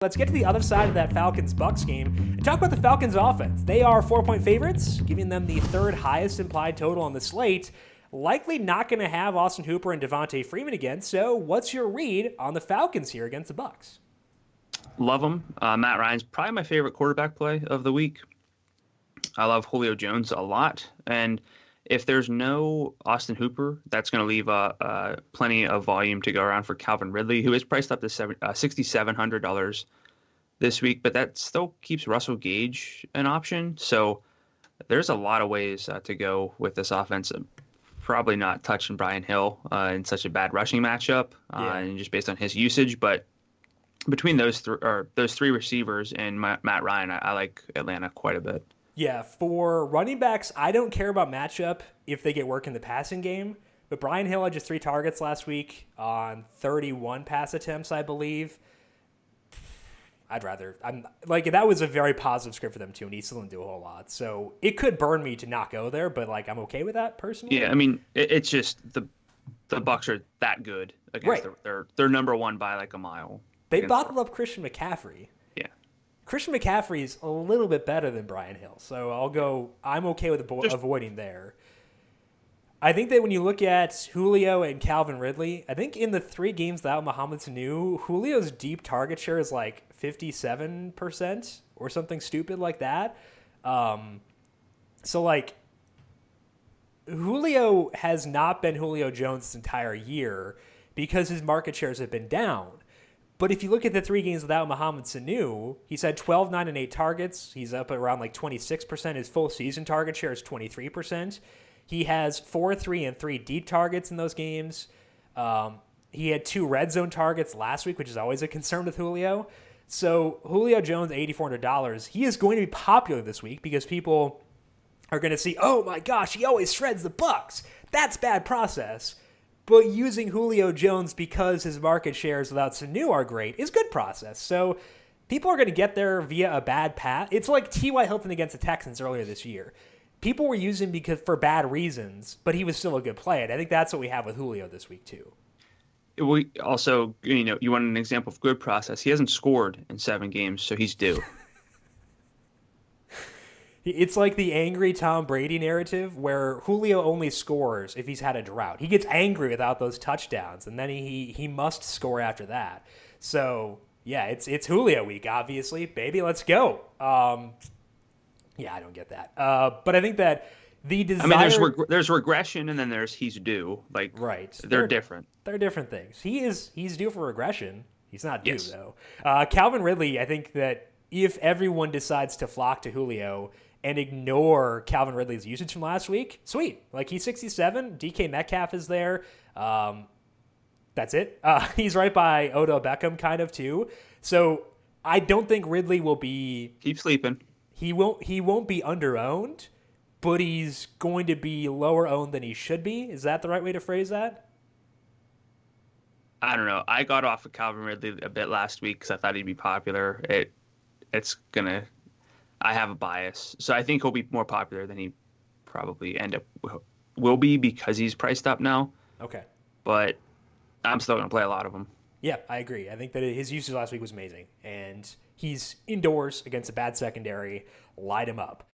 Let's get to the other side of that Falcons-Bucks game and talk about the Falcons offense. They are 4-point favorites, giving them the third highest implied total on the slate. Likely not going to have Austin Hooper and Devontae Freeman again. So what's your read on the Falcons here against the Bucks? Love them. Matt Ryan's probably my favorite quarterback play of the week. I love Julio Jones a lot. And if there's no Austin Hooper, that's going to leave plenty of volume to go around for Calvin Ridley, who is priced up to $6,700 this week. But that still keeps Russell Gage an option. So there's a lot of ways to go with this offense. Probably not touching Brian Hill in such a bad rushing matchup, and just based on his usage. But between those three receivers and Matt Ryan, I like Atlanta quite a bit. Yeah, for running backs, I don't care about matchup if they get work in the passing game. But Brian Hill had just 3 targets last week on 31 pass attempts, I believe. That was a very positive script for them too, and he still didn't do a whole lot. So it could burn me to not go there, but I'm okay with that personally. Yeah, I mean, it's just the Bucks are that good against they're number one by like a mile. They bottled up Christian McCaffrey. Yeah. Christian McCaffrey is a little bit better than Brian Hill, so I'm okay with avoiding there. I think that when you look at Julio and Calvin Ridley, I think in the 3 games without Mohamed Sanu, Julio's deep target share is like 57% or something stupid like that. Julio has not been Julio Jones this entire year because his market shares have been down. But if you look at the 3 games without Mohamed Sanu, he's had 12, 9, and 8 targets. He's up at around 26%. His full season target share is 23%. He has 4, 3, and 3 deep targets in those games. He had 2 red zone targets last week, which is always a concern with Julio. So Julio Jones, $8,400. He is going to be popular this week because people are going to see, oh my gosh, he always shreds the Bucks. That's bad process. But using Julio Jones because his market shares without Sanu are great is good process. So people are going to get there via a bad path. It's like T.Y. Hilton against the Texans earlier this year. People were using him for bad reasons, but he was still a good play. And I think that's what we have with Julio this week too. We also, you want an example of good process. He hasn't scored in 7 games, so he's due. It's like the angry Tom Brady narrative where Julio only scores if he's had a drought. He gets angry without those touchdowns, and then he must score after that. So, yeah, it's Julio week, obviously. Baby, let's go. Yeah, I don't get that. But I think that the desire... I mean, there's regression, and then there's he's due. Right. They're different. They're different things. He's due for regression. He's not due, though. Calvin Ridley, I think that if everyone decides to flock to Julio and ignore Calvin Ridley's usage from last week, sweet. He's 67. DK Metcalf is there. That's it. He's right by Odell Beckham kind of too. So I don't think Ridley will be... Keep sleeping. He won't be under-owned, but he's going to be lower-owned than he should be. Is that the right way to phrase that? I don't know. I got off of Calvin Ridley a bit last week because I thought he'd be popular. I have a bias. So I think he'll be more popular than he probably will be because he's priced up now. Okay. But I'm still going to play a lot of them. Yeah, I agree. I think that his usage last week was amazing. And he's indoors against a bad secondary. Light him up.